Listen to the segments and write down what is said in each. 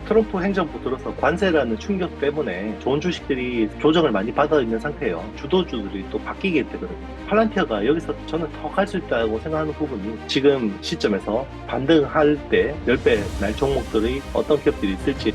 트럼프 행정부 들어서 관세라는 충격 때문에 좋은 주식들이 조정을 많이 받아 있는 상태예요. 주도주들이 또 바뀌게 되거든요. 팔란티어가 여기서 저는 더 갈 수 있다고 생각하는 부분이 지금 시점에서 반등할 때 10배 날 종목들이 어떤 기업들이 있을지.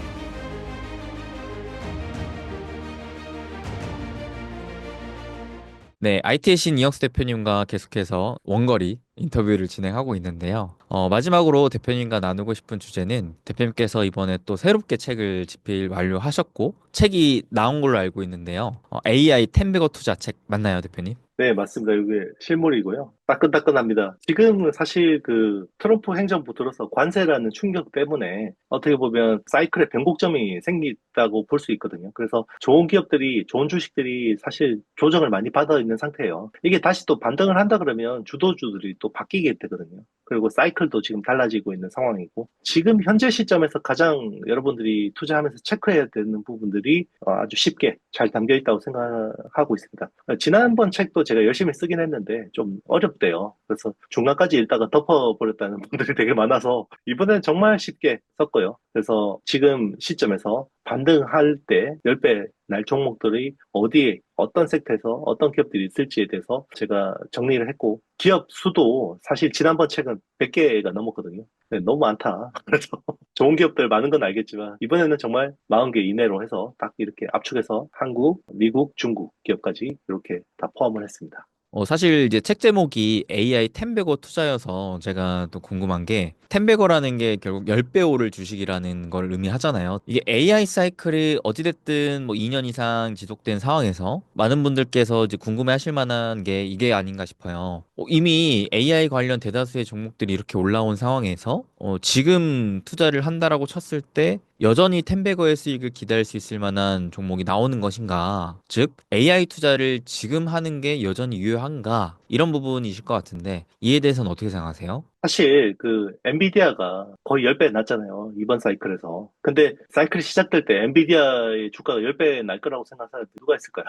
네, IT의 신 이혁수 대표님과 계속해서 원거리 인터뷰를 진행하고 있는데요. 마지막으로 대표님과 나누고 싶은 주제는 대표님께서 이번에 또 새롭게 책을 집필 완료하셨고 책이 나온 걸로 알고 있는데요. AI 텐베거 투자 책 맞나요, 대표님? 네, 맞습니다. 이게 실물이고요. 따끈따끈합니다. 지금 사실 그 트럼프 행정부 들어서 관세라는 충격 때문에 어떻게 보면 사이클의 변곡점이 생겼다고 볼 수 있거든요. 그래서 좋은 기업들이, 좋은 주식들이 사실 조정을 많이 받아 있는 상태예요. 이게 다시 또 반등을 한다 그러면 주도주들이 또 바뀌게 되거든요. 그리고 사이클도 지금 달라지고 있는 상황이고, 지금 현재 시점에서 가장 여러분들이 투자하면서 체크해야 되는 부분들이 아주 쉽게 잘 담겨 있다고 생각하고 있습니다. 지난번 책도 제가 열심히 쓰긴 했는데 좀 어렵대요. 그래서 중간까지 읽다가 덮어버렸다는 분들이 되게 많아서 이번에는 정말 쉽게 썼고요. 그래서 지금 시점에서 반등할 때 10배 날 종목들이 어디에 어떤 섹터에서 어떤 기업들이 있을지에 대해서 제가 정리를 했고, 기업 수도 사실 지난번 책은 100개가 넘었거든요. 네, 너무 많다. 그래서 좋은 기업들 많은 건 알겠지만 이번에는 정말 40개 이내로 해서 딱 이렇게 압축해서 한국, 미국, 중국 기업까지 이렇게 다 포함을 했습니다. 사실 이제 책 제목이 AI 텐베거 투자여서 제가 또 궁금한 게 텐베거라는 게 결국 10배 오를 주식이라는 걸 의미하잖아요. 이게 AI 사이클이 어찌됐든 뭐 2년 이상 지속된 상황에서 많은 분들께서 이제 궁금해 하실 만한 게 이게 아닌가 싶어요. 이미 AI 관련 대다수의 종목들이 이렇게 올라온 상황에서 지금 투자를 한다라고 쳤을 때 여전히 텐베거의 수익을 기대할 수 있을 만한 종목이 나오는 것인가? 즉, AI 투자를 지금 하는 게 여전히 유효한가? 이런 부분이실 것 같은데, 이에 대해서는 어떻게 생각하세요? 사실 그 엔비디아가 거의 10배 났잖아요. 이번 사이클에서. 근데 사이클이 시작될 때 엔비디아의 주가가 10배 날 거라고 생각하는 사람이 누가 있을까요?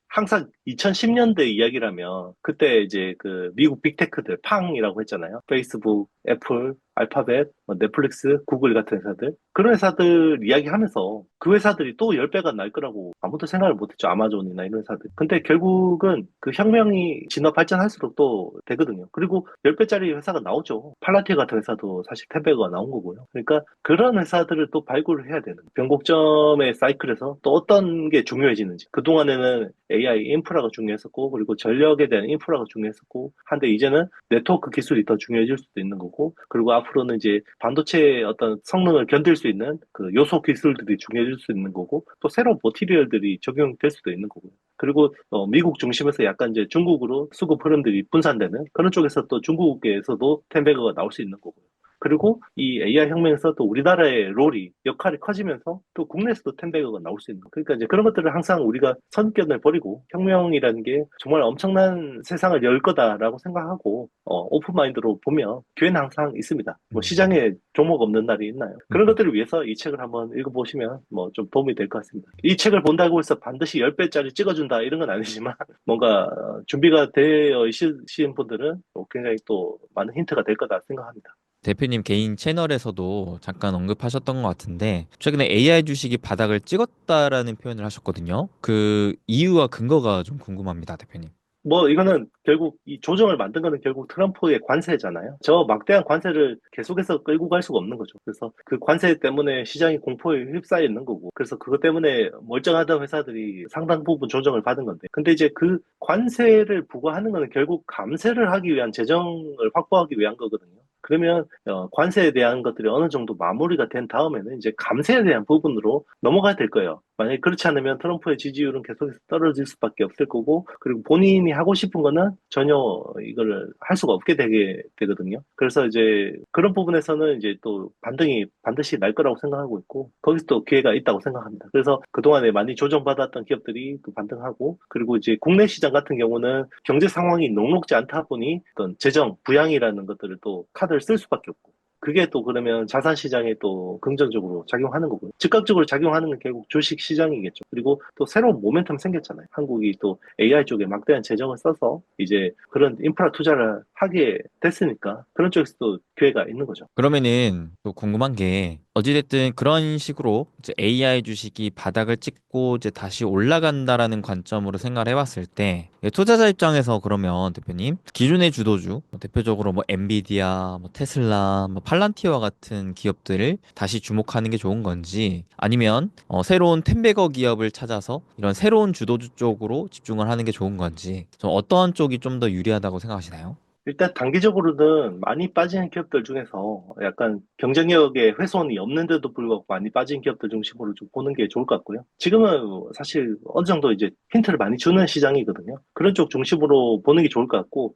항상 2010년대 이야기라면 그때 이제 그 미국 빅테크들 팡이라고 했잖아요. 페이스북, 애플, 알파벳, 뭐 넷플릭스, 구글 같은 회사들. 그런 회사들 이야기하면서 그 회사들이 또 10배가 날 거라고 아무도 생각을 못했죠. 아마존이나 이런 회사들. 근데 결국은 그 혁명이 진화 발전할수록 또 되거든요. 그리고 10배짜리 회사가 나오죠. 팔라티어 같은 회사도 사실 10배가 나온 거고요. 그러니까 그런 회사들을 또 발굴을 해야 되는 변곡점의 사이클에서 또 어떤 게 중요해지는지. 그동안에는 AI 인프라가 중요했었고, 그리고 전력에 대한 인프라가 중요했었고, 한데 이제는 네트워크 기술이 더 중요해질 수도 있는 거고, 그리고 앞으로는 이제 반도체의 어떤 성능을 견딜 수 있는 그 요소 기술들이 중요해질 수 있는 거고, 또 새로운 머티리얼들이 적용될 수도 있는 거고요. 그리고 미국 중심에서 약간 이제 중국으로 수급 흐름들이 분산되는 그런 쪽에서 또 중국에서도 텐베거가 나올 수 있는 거고요. 그리고 이 AI 혁명에서 또 우리나라의 롤이 역할이 커지면서 또 국내에서도 텐베거가 나올 수 있는 거. 그러니까 이제 그런 것들을 항상 우리가 선견을 버리고 혁명이라는 게 정말 엄청난 세상을 열 거다라고 생각하고 오픈 마인드로 보면 기회는 항상 있습니다. 뭐 음, 시장에 종목 없는 날이 있나요? 음, 그런 음. 것들을 위해서 이 책을 한번 읽어보시면 뭐 좀 도움이 될 것 같습니다. 이 책을 본다고 해서 반드시 10배짜리 찍어준다 이런 건 아니지만 뭔가 준비가 되어 있으신 분들은 굉장히 또 많은 힌트가 될 거다 생각합니다. 대표님 개인 채널에서도 잠깐 언급하셨던 것 같은데, 최근에 AI 주식이 바닥을 찍었다라는 표현을 하셨거든요. 그 이유와 근거가 좀 궁금합니다, 대표님. 뭐 이거는 결국 이 조정을 만든 거는 결국 트럼프의 관세잖아요. 저 막대한 관세를 계속해서 끌고 갈 수가 없는 거죠. 그래서 그 관세 때문에 시장이 공포에 휩싸여 있는 거고, 그래서 그것 때문에 멀쩡하던 회사들이 상당 부분 조정을 받은 건데, 근데 이제 그 관세를 부과하는 거는 결국 감세를 하기 위한 재정을 확보하기 위한 거거든요. 그러면 관세에 대한 것들이 어느 정도 마무리가 된 다음에는 이제 감세에 대한 부분으로 넘어가야 될 거예요. 만약에 그렇지 않으면 트럼프의 지지율은 계속해서 떨어질 수밖에 없을 거고, 그리고 본인이 하고 싶은 거는 전혀 이걸 할 수가 없게 되게 되거든요. 그래서 이제 그런 부분에서는 이제 또 반등이 반드시 날 거라고 생각하고 있고, 거기서 또 기회가 있다고 생각합니다. 그래서 그동안에 많이 조정받았던 기업들이 또 반등하고, 그리고 이제 국내 시장 같은 경우는 경제 상황이 녹록지 않다 보니 어떤 재정, 부양이라는 것들을 또 카드를 쓸 수밖에 없고, 그게 또 그러면 자산 시장에 또 긍정적으로 작용하는 거고요. 즉각적으로 작용하는 건 결국 주식 시장이겠죠. 그리고 또 새로운 모멘텀 생겼잖아요. 한국이 또 AI 쪽에 막대한 재정을 써서 이제 그런 인프라 투자를 하게 됐으니까 그런 쪽에서도 기회가 있는 거죠. 그러면은 또 궁금한 게 어찌됐든 그런 식으로 이제 AI 주식이 바닥을 찍고 이제 다시 올라간다라는 관점으로 생각을 해봤을 때 투자자 입장에서 그러면 대표님 기존의 주도주 대표적으로 뭐 엔비디아, 뭐 테슬라, 뭐 팔란티어와 같은 기업들을 다시 주목하는 게 좋은 건지 아니면 새로운 텐베거 기업을 찾아서 이런 새로운 주도주 쪽으로 집중을 하는 게 좋은 건지 좀 어떤 쪽이 좀 더 유리하다고 생각하시나요? 일단 단기적으로는 많이 빠지는 기업들 중에서 약간 경쟁력의 훼손이 없는데도 불구하고 많이 빠진 기업들 중심으로 좀 보는 게 좋을 것 같고요. 지금은 사실 어느 정도 이제 힌트를 많이 주는 시장이거든요. 그런 쪽 중심으로 보는 게 좋을 것 같고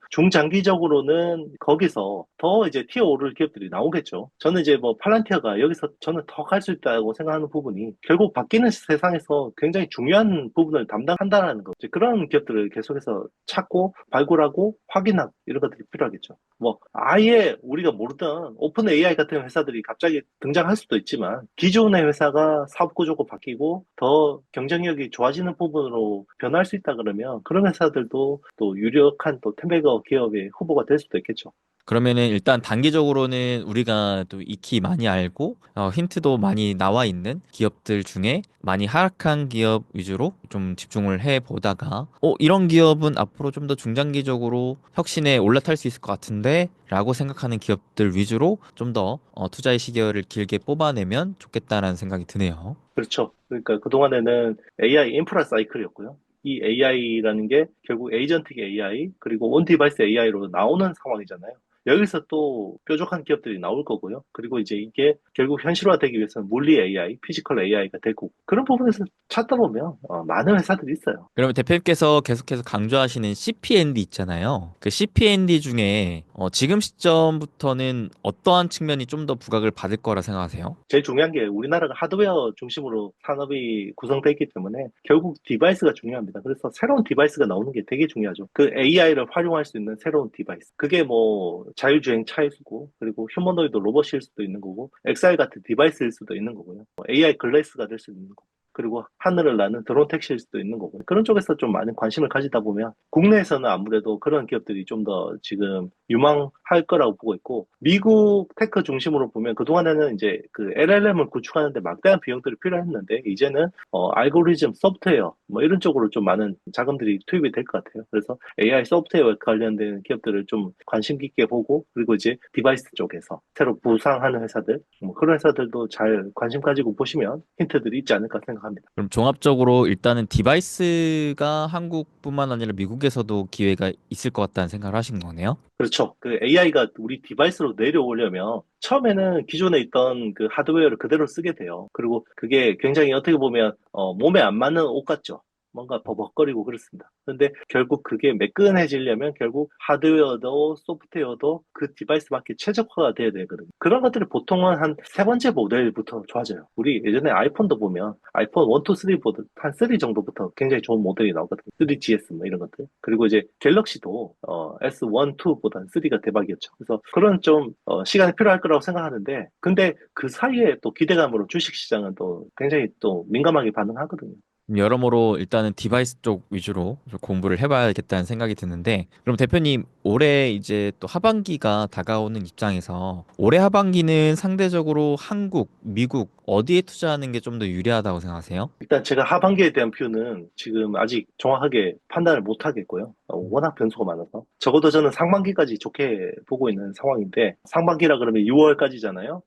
중장기적으로는 거기서 더 이제 티어 오를 기업들이 나오겠죠. 저는 이제 뭐 팔란티어가 여기서 저는 더 갈 수 있다고 생각하는 부분이 결국 바뀌는 세상에서 굉장히 중요한 부분을 담당한다는 거. 이제 그런 기업들을 계속해서 찾고 발굴하고 확인하고 이런 것들이 필요하겠죠. 뭐 아예 우리가 모르던 오픈 AI 같은 회사들이 갑자기 등장할 수도 있지만 기존의 회사가 사업 구조가 바뀌고 더 경쟁력이 좋아지는 부분으로 변할 수 있다 그러면 그런 회사들도 또 유력한 또 텐베거 기업의 후보가 될 수도 있겠죠. 그러면은 일단 단기적으로는 우리가 또 익히 많이 알고 힌트도 많이 나와 있는 기업들 중에 많이 하락한 기업 위주로 좀 집중을 해 보다가 이런 기업은 앞으로 좀 더 중장기적으로 혁신에 올라탈 수 있을 것 같은데 라고 생각하는 기업들 위주로 좀 더 투자의 시기를 길게 뽑아내면 좋겠다라는 생각이 드네요. 그렇죠. 그러니까 그동안에는 AI 인프라 사이클이었고요. 이 AI라는 게 결국 에이전틱 AI 그리고 온 디바이스 AI로 나오는 상황이잖아요. 여기서 또 뾰족한 기업들이 나올 거고요. 그리고 이제 이게 결국 현실화되기 위해서는 물리 AI, 피지컬 AI가 되고 그런 부분에서 찾다 보면 많은 회사들이 있어요. 그러면 대표님께서 계속해서 강조하시는 CPND 있잖아요. 그 CPND 중에 지금 시점부터는 어떠한 측면이 좀 더 부각을 받을 거라 생각하세요? 제일 중요한 게 우리나라가 하드웨어 중심으로 산업이 구성되어 있기 때문에 결국 디바이스가 중요합니다. 그래서 새로운 디바이스가 나오는 게 되게 중요하죠. 그 AI를 활용할 수 있는 새로운 디바이스. 그게 뭐 자율주행 차일 수고, 그리고 휴머노이드 로봇일 수도 있는 거고, XR 같은 디바이스일 수도 있는 거고요. AI 글래스가 될 수도 있는 거고. 그리고 하늘을 나는 드론 택시일 수도 있는 거고 그런 쪽에서 좀 많은 관심을 가지다 보면 국내에서는 아무래도 그런 기업들이 좀 더 지금 유망할 거라고 보고 있고 미국 테크 중심으로 보면 그동안에는 이제 그 LLM을 구축하는데 막대한 비용들이 필요했는데 이제는 알고리즘, 소프트웨어 뭐 이런 쪽으로 좀 많은 자금들이 투입이 될 것 같아요. 그래서 AI 소프트웨어 관련된 기업들을 좀 관심 깊게 보고 그리고 이제 디바이스 쪽에서 새로 부상하는 회사들 뭐 그런 회사들도 잘 관심 가지고 보시면 힌트들이 있지 않을까 생각합니다. 그럼 종합적으로 일단은 디바이스가 한국뿐만 아니라 미국에서도 기회가 있을 것 같다는 생각을 하신 거네요. 그렇죠. 그 AI가 우리 디바이스로 내려오려면 처음에는 기존에 있던 그 하드웨어를 그대로 쓰게 돼요. 그리고 그게 굉장히 어떻게 보면 몸에 안 맞는 옷 같죠. 뭔가 버벅거리고 그렇습니다. 근데 결국 그게 매끈해지려면 결국 하드웨어도 소프트웨어도 그 디바이스밖에 최적화가 돼야 되거든요. 그런 것들이 보통은 한 세 번째 모델부터 좋아져요. 우리 예전에 아이폰도 보면 아이폰 1, 2, 3보다 한 3 정도부터 굉장히 좋은 모델이 나오거든요. 3GS 뭐 이런 것들. 그리고 이제 갤럭시도 S1, 2보다는 3가 대박이었죠. 그래서 그런 좀 시간이 필요할 거라고 생각하는데 근데 그 사이에 또 기대감으로 주식시장은 또 굉장히 또 민감하게 반응하거든요. 여러모로 일단은 디바이스 쪽 위주로 좀 공부를 해봐야겠다는 생각이 드는데, 그럼 대표님, 올해 이제 또 하반기가 다가오는 입장에서 올해 하반기는 상대적으로 한국, 미국 어디에 투자하는 게 좀 더 유리하다고 생각하세요? 일단 제가 하반기에 대한 뷰는 지금 아직 정확하게 판단을 못 하겠고요. 워낙 변수가 많아서. 적어도 저는 상반기까지 좋게 보고 있는 상황인데, 상반기라 그러면 6월까지잖아요.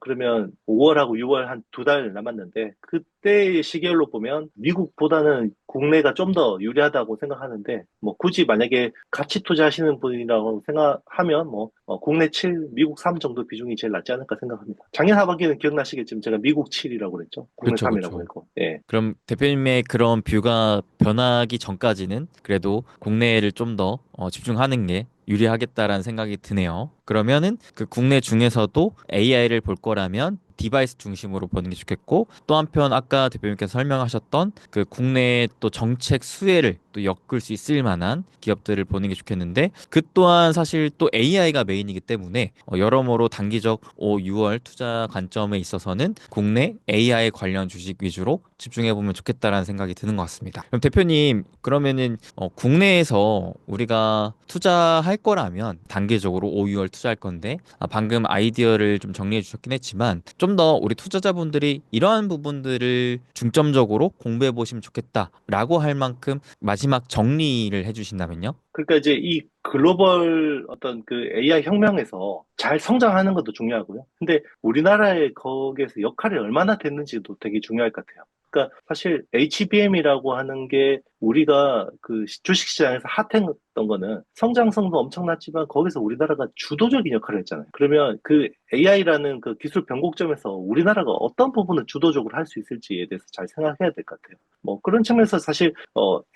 그러면 5월하고 6월 한 두 달 남았는데, 그때의 시계열로 보면 미국보다는 국내가 좀 더 유리하다고 생각하는데, 뭐 굳이 만약에 가치 투자하시는 분이라고 생각하면 뭐 국내 7, 미국 3 정도 비중이 제일 낫지 않을까 생각합니다. 작년 하반기는 기억나시겠지만 제가 미국 7이라고 그랬죠. 국내 그쵸, 3이라고 그쵸. 했고. 예. 그럼 대표님의 그런 뷰가 변하기 전까지는 그래도 국내를 좀 더 집중하는 게 유리하겠다라는 생각이 드네요. 그러면은 그 국내 중에서도 AI를 볼 거라면 디바이스 중심으로 보는 게 좋겠고, 또 한편 아까 대표님께서 설명하셨던 그 국내의 또 정책 수혜를 또 엮을 수 있을 만한 기업들을 보는 게 좋겠는데, 그 또한 사실 또 AI가 메인이기 때문에 여러모로 단기적 5, 6월 투자 관점에 있어서는 국내 AI 관련 주식 위주로 집중해 보면 좋겠다라는 생각이 드는 것 같습니다. 그럼 대표님, 그러면은 국내에서 우리가 투자할 거라면 단기적으로 5, 6월 투자할 건데 방금 아이디어를 좀 정리해 주셨긴 했지만 좀 더 우리 투자자분들이 이러한 부분들을 중점적으로 공부해 보시면 좋겠다라고 할 만큼 마지막 정리를 해 주신다면요? 그러니까 이제 이 글로벌 어떤 그 AI 혁명에서 잘 성장하는 것도 중요하고요. 근데 우리나라의 거기에서 역할이 얼마나 됐는지도 되게 중요할 것 같아요. 그러니까 사실 HBM이라고 하는 게 우리가 그 주식시장에서 핫했던 거는 성장성도 엄청났지만 거기서 우리나라가 주도적인 역할을 했잖아요. 그러면 그 AI라는 그 기술 변곡점에서 우리나라가 어떤 부분을 주도적으로 할 수 있을지에 대해서 잘 생각해야 될 것 같아요. 뭐 그런 측면에서 사실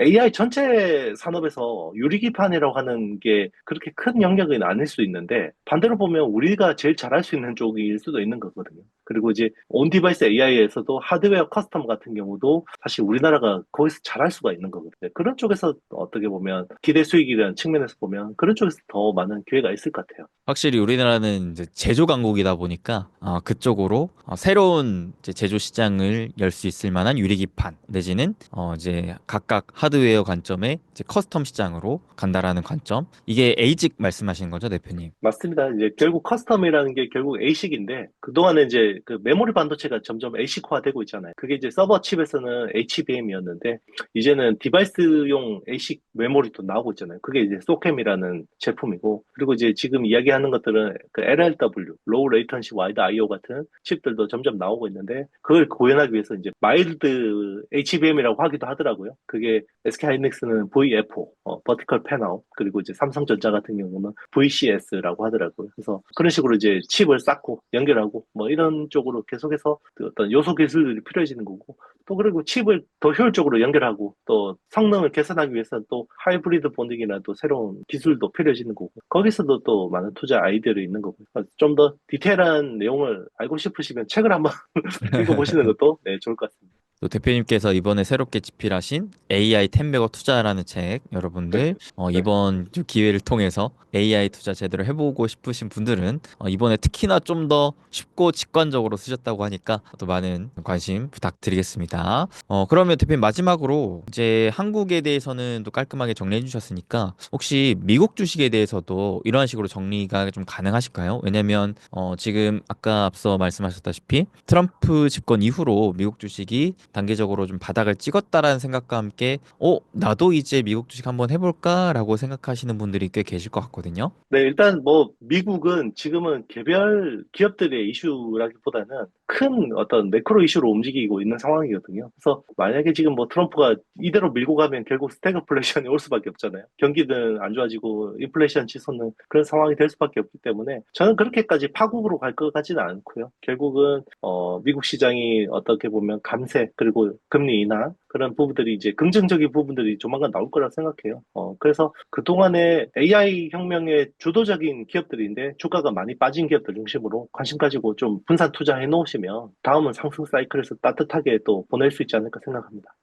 AI 전체 산업에서 유리기판이라고 하는 게 그렇게 큰 영역은 아닐 수 있는데 반대로 보면 우리가 제일 잘할 수 있는 쪽일 수도 있는 거거든요. 그리고 이제 온디바이스 AI에서도 하드웨어 커스텀 같은 경우도 사실 우리나라가 거기서 잘할 수가 있는 거거든요. 그런 쪽에서 어떻게 보면 기대 수익이라는 측면에서 보면 그런 쪽에서 더 많은 기회가 있을 것 같아요. 확실히 우리나라는 이제 제조 강국이다 보니까 그쪽으로 새로운 이제 제조 시장을 열 수 있을 만한 유리기판 내지는 이제 각각 하드웨어 관점의 이제 커스텀 시장으로 간다라는 관점. 이게 에이직 말씀하시는 거죠, 대표님? 맞습니다. 이제 결국 커스텀이라는 게 결국 ASIC인데 그동안에 이제 그 메모리 반도체가 점점 ASIC화 되고 있잖아요. 그게 이제 서버 칩에서는 HBM이었는데 이제는 디바이스용 ASIC 메모리도 나오고 있잖아요. 그게 이제 소캠이라는 제품이고 그리고 이제 지금 이야기하는 것들은 그 LLW, Low Latency Wide I/O 같은 칩들도 점점 나오고 있는데 그걸 구현하기 위해서 이제 마일드 HBM이라고 하기도 하더라고요. 그게 SK 하이닉스는 VFO, Vertical Fan-out 그리고 이제 삼성전자 같은 경우는 VCS라고 하더라고요. 그래서 그런 식으로 이제 칩을 쌓고 연결하고 뭐 이런 쪽으로 계속해서 그 어떤 요소 기술들이 필요해지는 거고 또 그리고 칩을 더 효율적으로 연결하고 또 성능을 개선하기 위해서는 또 하이브리드 본딩이나 또 새로운 기술도 필요해지는 거고 거기서도 또 많은 투자 아이디어를 있는 거고 좀 더 디테일한 내용을 알고 싶으시면 책을 한번 읽어보시는 것도 네, 좋을 것 같습니다. 또 대표님께서 이번에 새롭게 집필하신 AI 텐베거 투자라는 책 네, 여러분들 네. 이번 좀 기회를 통해서 AI 투자 제대로 해보고 싶으신 분들은 이번에 특히나 좀 더 쉽고 직관적으로 쓰셨다고 하니까 또 많은 관심 부탁드리겠습니다. 그러면 대표님 마지막으로 이제 한국에 대해서는 또 깔끔하게 정리해 주셨으니까 혹시 미국 주식에 대해서도 이러한 식으로 정리가 좀 가능하실까요? 왜냐면 지금 아까 앞서 말씀하셨다시피 트럼프 집권 이후로 미국 주식이 단기적으로 좀 바닥을 찍었다라는 생각과 함께 나도 이제 미국 주식 한번 해볼까라고 생각하시는 분들이 꽤 계실 것 같거든요. 네, 일단 뭐 미국은 지금은 개별 기업들의 이슈라기보다는 큰 어떤 매크로 이슈로 움직이고 있는 상황이거든요. 그래서 만약에 지금 뭐 트럼프가 이대로 밀고 가면 결국 스태그플레이션이 올 수밖에 없잖아요. 경기는 안 좋아지고 인플레이션 치솟는 그런 상황이 될 수밖에 없기 때문에 저는 그렇게까지 파국으로 갈 것 같지는 않고요. 결국은 미국 시장이 어떻게 보면 감세 그리고 금리 인하 그런 부분들이 이제 긍정적인 부분들이 조만간 나올 거라 생각해요. 그래서 그동안에 AI 혁명의 주도적인 기업들인데 주가가 많이 빠진 기업들 중심으로 관심 가지고 좀 분산 투자해 놓으시면 다음은 상승 사이클에서 따뜻하게 또 보낼 수 있지 않을까 생각합니다.